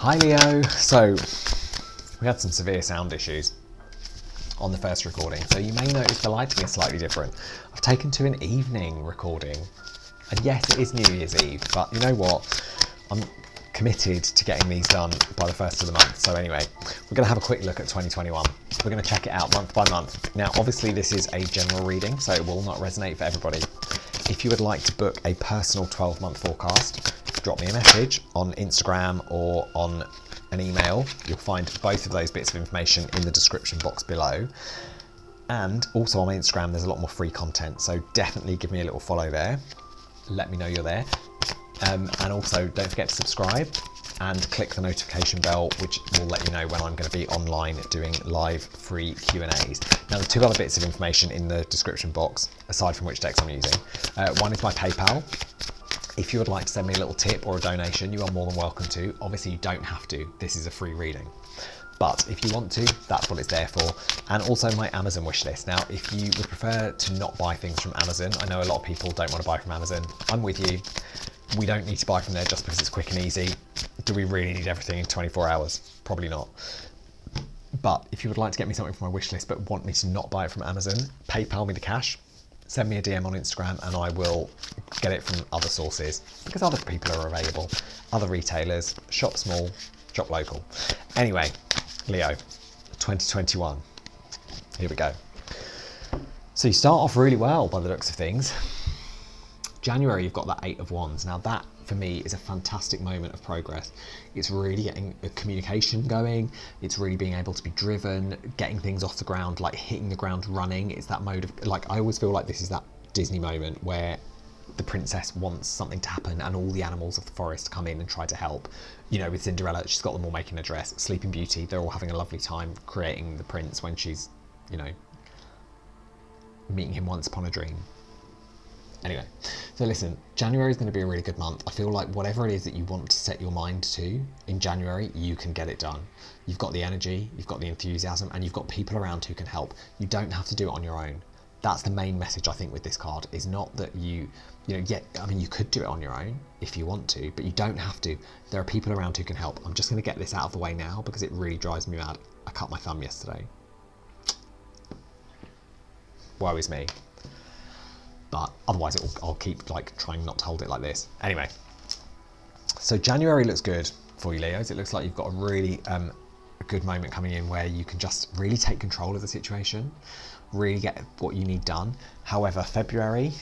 Hi Leo. So we had some severe sound issues on the first recording, so you may notice the lighting is slightly different. I've taken to an evening recording, and yes, it is New Year's Eve, but you know what? I'm committed to getting these done by the first of the month. So anyway, we're going to have a quick look at 2021. We're going to check it out month by month. Now, obviously this is a general reading, so it will not resonate for everybody. If you would like to book a personal 12-month forecast, drop me a message on Instagram or on an email. You'll find both of those bits of information in the description box below. And also on my Instagram, there's a lot more free content, so definitely give me a little follow there. Let me know you're there. And also don't forget to subscribe and click the notification bell, which will let you know when I'm going to be online doing live free Q&As. Now, the two other bits of information in the description box, aside from which decks I'm using. One is my PayPal. If you would like to send me a little tip or a donation, you are more than welcome to. Obviously, you don't have to. This is a free reading. But if you want to, that's what it's there for. And also my Amazon wishlist. Now, if you would prefer to not buy things from Amazon, I know a lot of people don't want to buy from Amazon. I'm with you. We don't need to buy from there just because it's quick and easy. Do we really need everything in 24 hours? Probably not. But if you would like to get me something from my wish list but want me to not buy it from Amazon, PayPal me the cash, send me a DM on Instagram and I will get it from other sources because other people are available, other retailers, shop small, shop local. Anyway, Leo, 2021, here we go. So you start off really well by the looks of things. January, you've got that 8 of Wands. Now that, for me, is a fantastic moment of progress. It's really getting a communication going. It's really being able to be driven, getting things off the ground, like hitting the ground running. It's that mode of, like, I always feel like this is that Disney moment where the princess wants something to happen and all the animals of the forest come in and try to help. You know, with Cinderella, she's got them all making a dress. Sleeping Beauty, they're all having a lovely time creating the prince when she's, you know, meeting him once upon a dream. Anyway, so listen, January is going to be a really good month. I feel like whatever it is that you want to set your mind to in January, you can get it done. You've got the energy, you've got the enthusiasm, and you've got people around who can help. You don't have to do it on your own. That's the main message, I think, with this card, is not that you could do it on your own if you want to, but you don't have to. There are people around who can help. I'm just going to get this out of the way now because it really drives me mad. I cut my thumb yesterday. Woe is me. But otherwise I'll keep like trying not to hold it like this. Anyway, so January looks good for you, Leos. It looks like you've got a really a good moment coming in where you can just really take control of the situation, really get what you need done. However, February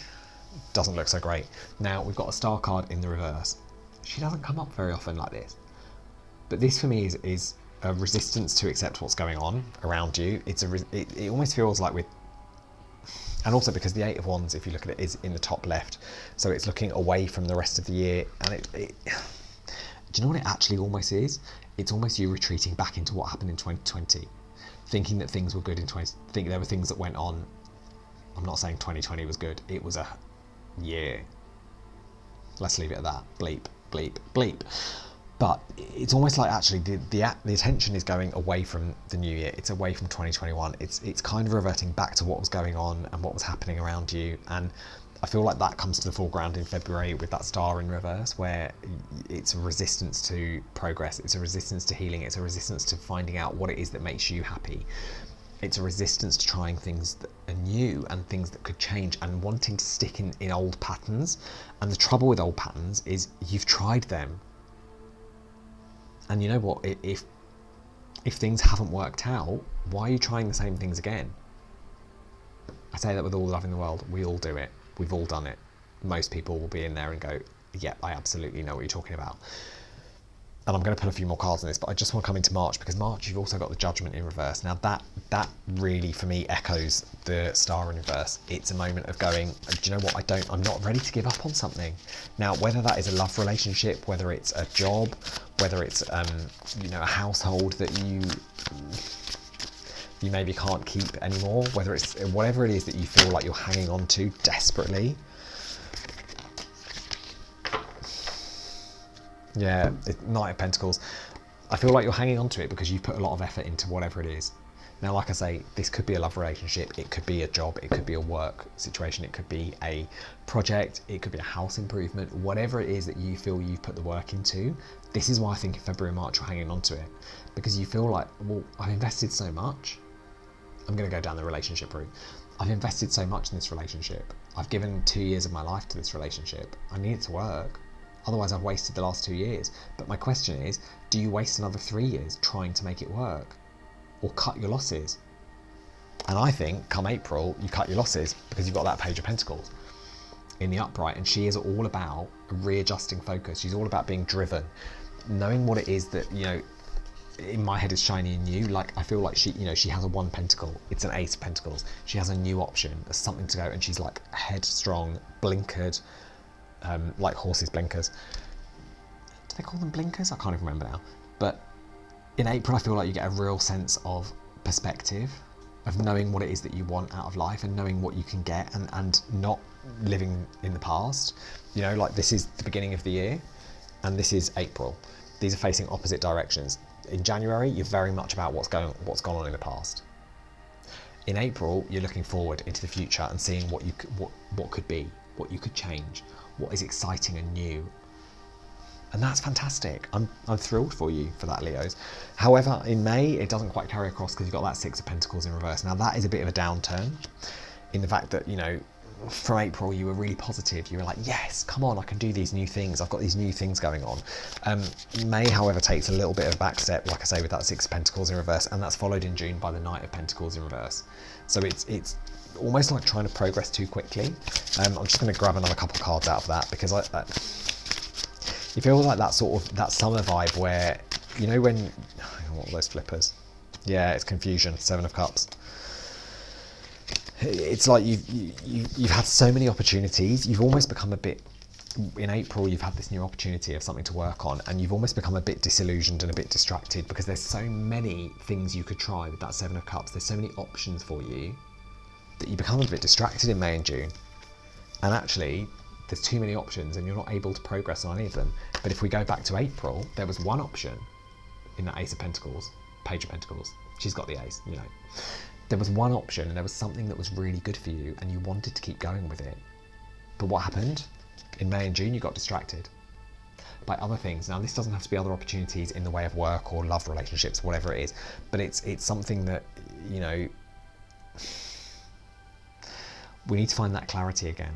doesn't look so great. Now, we've got a star card in the reverse. She doesn't come up very often like this. But this for me is a resistance to accept what's going on around you. It almost feels like with, and also because the 8 of Wands, if you look at it, is in the top left. So it's looking away from the rest of the year. And do you know what it actually almost is? It's almost you retreating back into what happened in 2020. Thinking that things were good in think there were things that went on. I'm not saying 2020 was good. It was a year. Let's leave it at that. Bleep, bleep, bleep. But it's almost like actually the attention is going away from the new year. It's away from 2021. It's kind of reverting back to what was going on and what was happening around you. And I feel like that comes to the foreground in February with that star in reverse, where it's a resistance to progress. It's a resistance to healing. It's a resistance to finding out what it is that makes you happy. It's a resistance to trying things that are new and things that could change and wanting to stick in old patterns. And the trouble with old patterns is you've tried them. And you know what, if things haven't worked out, why are you trying the same things again? I say that with all the love in the world. We all do it. We've all done it. Most people will be in there and go, yeah, I absolutely know what you're talking about. And I'm going to put a few more cards on this, but I just want to come into March, because March, you've also got the Judgment in reverse. Now that really, for me, echoes the star in reverse. It's a moment of going, do you know what, I'm not ready to give up on something. Now, whether that is a love relationship, whether it's a job, whether it's, a household that you maybe can't keep anymore, whether it's whatever it is that you feel like you're hanging on to desperately. Yeah, Knight of Pentacles. I feel like you're hanging on to it because you've put a lot of effort into whatever it is. Now, like I say, this could be a love relationship, it could be a job, it could be a work situation, it could be a project, it could be a house improvement, whatever it is that you feel you've put the work into, This is why I think in February and March you're hanging on to it, because you feel like, well, I've invested so much. I'm going to go down the relationship route. I've invested so much in this relationship. I've given 2 years of my life to this relationship. I need it to work. Otherwise, I've wasted the last 2 years. But my question is, do you waste another 3 years trying to make it work? Or cut your losses? And I think, come April, you cut your losses because you've got that Page of Pentacles in the upright. And she is all about readjusting focus. She's all about being driven, knowing what it is that, you know, in my head is shiny and new. Like, I feel like she, you know, she has a 1 pentacle. It's an Ace of Pentacles. She has a new option. There's something to go. And she's like headstrong, blinkered, like horses' blinkers. Do they call them blinkers? I can't even remember now. But in April, I feel like you get a real sense of perspective, of knowing what it is that you want out of life and knowing what you can get, and not living in the past. You know, like, this is the beginning of the year and this is April. These are facing opposite directions. In January, you're very much about what's gone on in the past. In April, you're looking forward into the future and seeing what could be, what you could change, what is exciting and new. And that's fantastic. I'm thrilled for you for that, Leos. However, in May, it doesn't quite carry across because you've got that 6 of Pentacles in reverse. Now, that is a bit of a downturn in the fact that, you know, from April, you were really positive. You were like, yes, come on, I can do these new things. I've got these new things going on. May, however, takes a little bit of a back step, like I say, with that 6 of Pentacles in reverse, and that's followed in June by the Knight of Pentacles in reverse. So it's almost like trying to progress too quickly. I'm just going to grab another couple of cards out of that, because you feel like that sort of, that summer vibe where, you know, when, what were those flippers? Yeah, it's confusion, 7 of Cups. It's like you've had so many opportunities. You've almost become a bit, in April, you've had this new opportunity of something to work on, and you've almost become a bit disillusioned and a bit distracted because there's so many things you could try with that 7 of Cups. There's so many options for you that you become a bit distracted in May and June. And actually, there's too many options and you're not able to progress on any of them. But if we go back to April, there was one option in that Ace of Pentacles, Page of Pentacles. She's got the Ace, you know. There was one option and there was something that was really good for you and you wanted to keep going with it. But what happened? In May and June, you got distracted by other things. Now, this doesn't have to be other opportunities in the way of work or love relationships, whatever it is, but it's something that, you know, we need to find that clarity again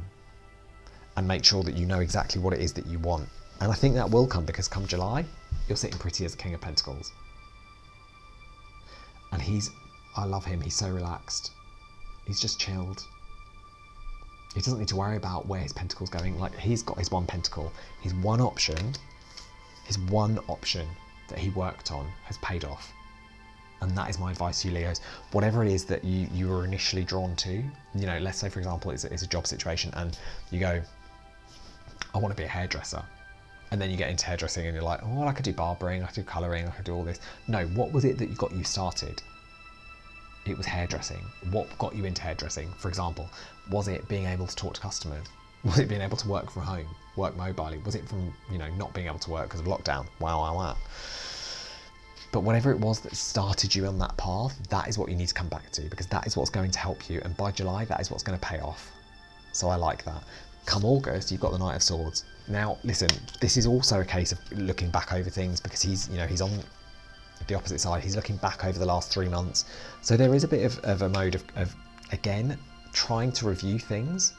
and make sure that you know exactly what it is that you want. And I think that will come, because come July, you're sitting pretty as the King of Pentacles. And I love him, he's so relaxed. He's just chilled. He doesn't need to worry about where his pentacle's going. Like, he's got his 1 pentacle. His one option that he worked on has paid off. And that is my advice to you, Leos. Whatever it is that you were initially drawn to, you know, let's say, for example, it's a job situation and you go, I want to be a hairdresser. And then you get into hairdressing and you're like, oh, well, I could do barbering, I could do colouring, I could do all this. No, what was it that got you started? It was hairdressing. What got you into hairdressing, for example? Was it being able to talk to customers? Was it being able to work from home, work mobilely? Was it from, you know, not being able to work because of lockdown? Wow. But whatever it was that started you on that path, that is what you need to come back to, because that is what's going to help you. And by July, that is what's going to pay off. So I like that. Come August, you've got the Knight of Swords. Now, listen, this is also a case of looking back over things, because he's on the opposite side. He's looking back over the last 3 months. So there is a bit of a mode of, again, trying to review things.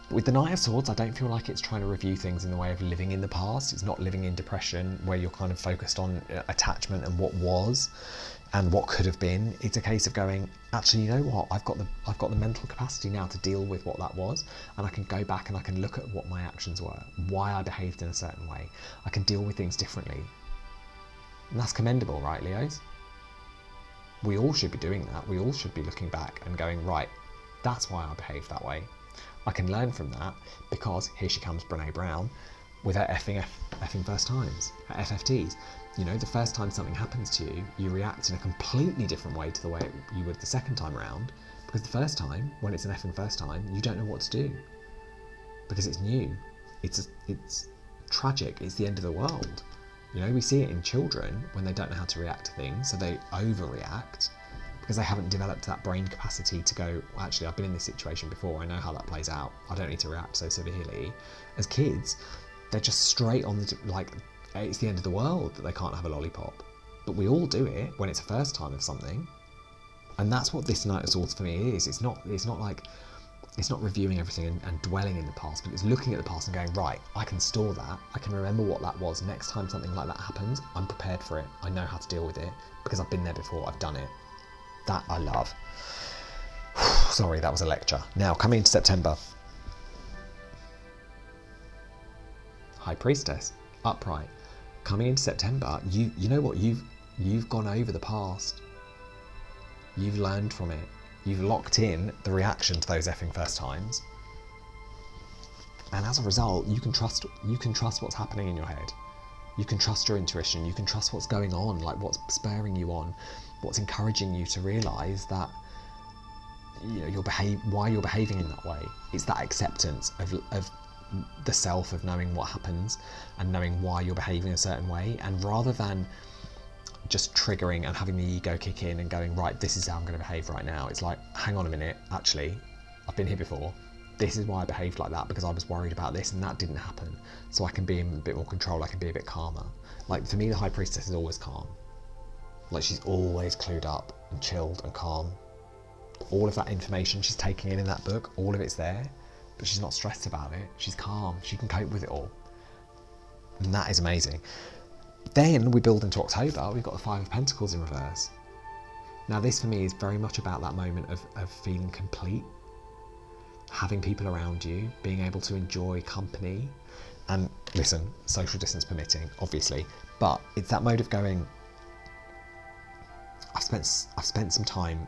With the Knight of Swords, I don't feel like it's trying to review things in the way of living in the past. It's not living in depression where you're kind of focused on attachment and what was and what could have been. It's a case of going, actually, you know what? I've got the mental capacity now to deal with what that was, and I can go back and I can look at what my actions were, why I behaved in a certain way. I can deal with things differently. And that's commendable, right, Leos? We all should be doing that. We all should be looking back and going, right, that's why I behaved that way. I can learn from that, because here she comes, Brené Brown, with her effing first times, her FFTs. You know, the first time something happens to you, you react in a completely different way to the way you would the second time around, because the first time, when it's an effing first time, you don't know what to do, because it's new. It's tragic. It's the end of the world. You know, we see it in children when they don't know how to react to things, so they overreact, because they haven't developed that brain capacity to go, well, actually, I've been in this situation before, I know how that plays out, I don't need to react so severely. As kids, they're just straight on the, like, it's the end of the world that they can't have a lollipop. But we all do it when it's a first time of something. And that's what this Knight of Swords for me is. It's not reviewing everything and dwelling in the past, but it's looking at the past and going, right, I can store that. I can remember what that was. Next time something like that happens, I'm prepared for it. I know how to deal with it because I've been there before. I've done it. That I love. Sorry, that was a lecture. Now, coming into September. High Priestess, upright. Coming into September, you know what? You've gone over the past. You've learned from it. You've locked in the reaction to those effing first times. And as a result, you can trust what's happening in your head. You can trust your intuition. You can trust what's going on, like what's spurring you on, what's encouraging you to realise that why you're behaving in that way. It's that acceptance of the self, of knowing what happens and knowing why you're behaving a certain way. And rather than just triggering and having the ego kick in and going, right, this is how I'm going to behave right now. It's like, hang on a minute, actually, I've been here before. This is why I behaved like that, because I was worried about this and that didn't happen. So I can be in a bit more control, I can be a bit calmer. Like for me, the High Priestess is always calm. Like she's always clued up and chilled and calm. All of that information she's taking in that book, all of it's there, but she's not stressed about it. She's calm, she can cope with it all. And that is amazing. Then we build into October, we've got the Five of Pentacles in reverse. Now this for me is very much about that moment of feeling complete, having people around you, being able to enjoy company, and listen, social distance permitting, obviously, but it's that mode of going, I've spent some time,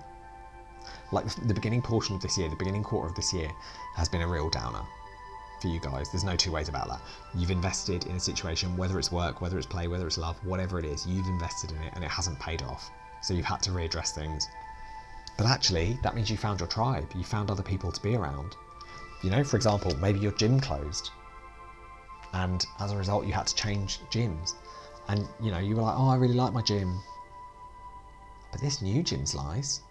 like the beginning portion of this year, the beginning quarter of this year has been a real downer for you guys. There's no two ways about that. You've invested in a situation, whether it's work, whether it's play, whether it's love, whatever it is, you've invested in it and it hasn't paid off. So you've had to readdress things. But actually, that means you found your tribe. You found other people to be around. You know, for example, maybe your gym closed and as a result, you had to change gyms. And, you know, you were like, oh, I really like my gym, but this new gym's nice.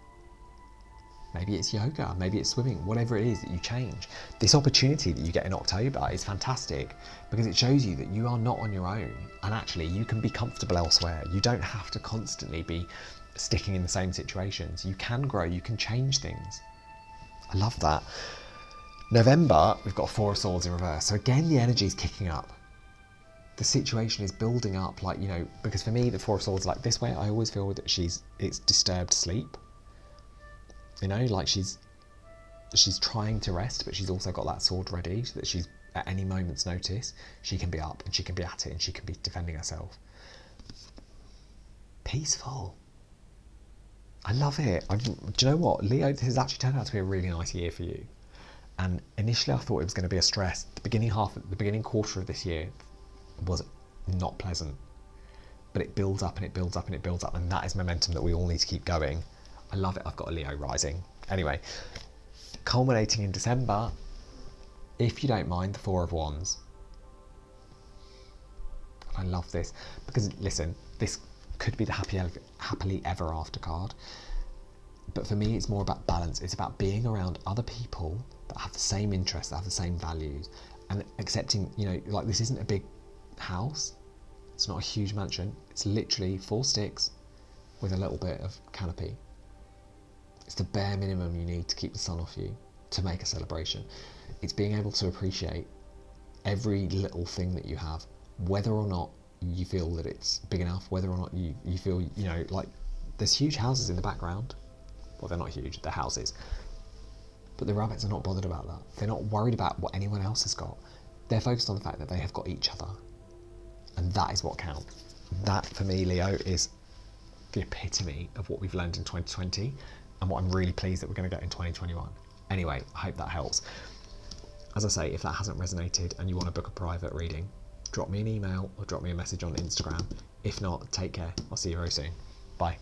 Maybe it's yoga, maybe it's swimming, whatever it is that you change. This opportunity that you get in October is fantastic because it shows you that you are not on your own and actually you can be comfortable elsewhere. You don't have to constantly be sticking in the same situations. You can grow, you can change things. I love that. November, we've got Four of Swords in reverse. So again, the energy is kicking up. The situation is building up, like, you know, because for me, the Four of Swords, like this way, I always feel that it's disturbed sleep. You know, like she's trying to rest, but she's also got that sword ready so that she's at any moment's notice, she can be up and she can be at it and she can be defending herself. Peaceful. I love it. Do you know what, Leo, this has actually turned out to be a really nice year for you. And initially I thought it was going to be a stress. The beginning quarter of this year was not pleasant, but it builds up and it builds up and it builds up, and that is momentum that we all need to keep going. I love it. I've got a Leo rising. Anyway, culminating in December, if you don't mind, the Four of Wands. I love this because, listen, this could be the happily ever after card. But for me, it's more about balance. It's about being around other people that have the same interests, that have the same values, and accepting, you know, like this isn't a big house. It's not a huge mansion. It's literally 4 sticks with a little bit of canopy. It's the bare minimum you need to keep the sun off you to make a celebration. It's being able to appreciate every little thing that you have, whether or not you feel that it's big enough, whether or not you feel, you know, like there's huge houses in the background. Well, they're not huge, they're houses. But the rabbits are not bothered about that. They're not worried about what anyone else has got. They're focused on the fact that they have got each other. And that is what counts. That, for me, Leo, is the epitome of what we've learned in 2020 and what I'm really pleased that we're going to get in 2021. Anyway, I hope that helps. As I say, if that hasn't resonated and you want to book a private reading, drop me an email or drop me a message on Instagram. If not, take care. I'll see you very soon. Bye.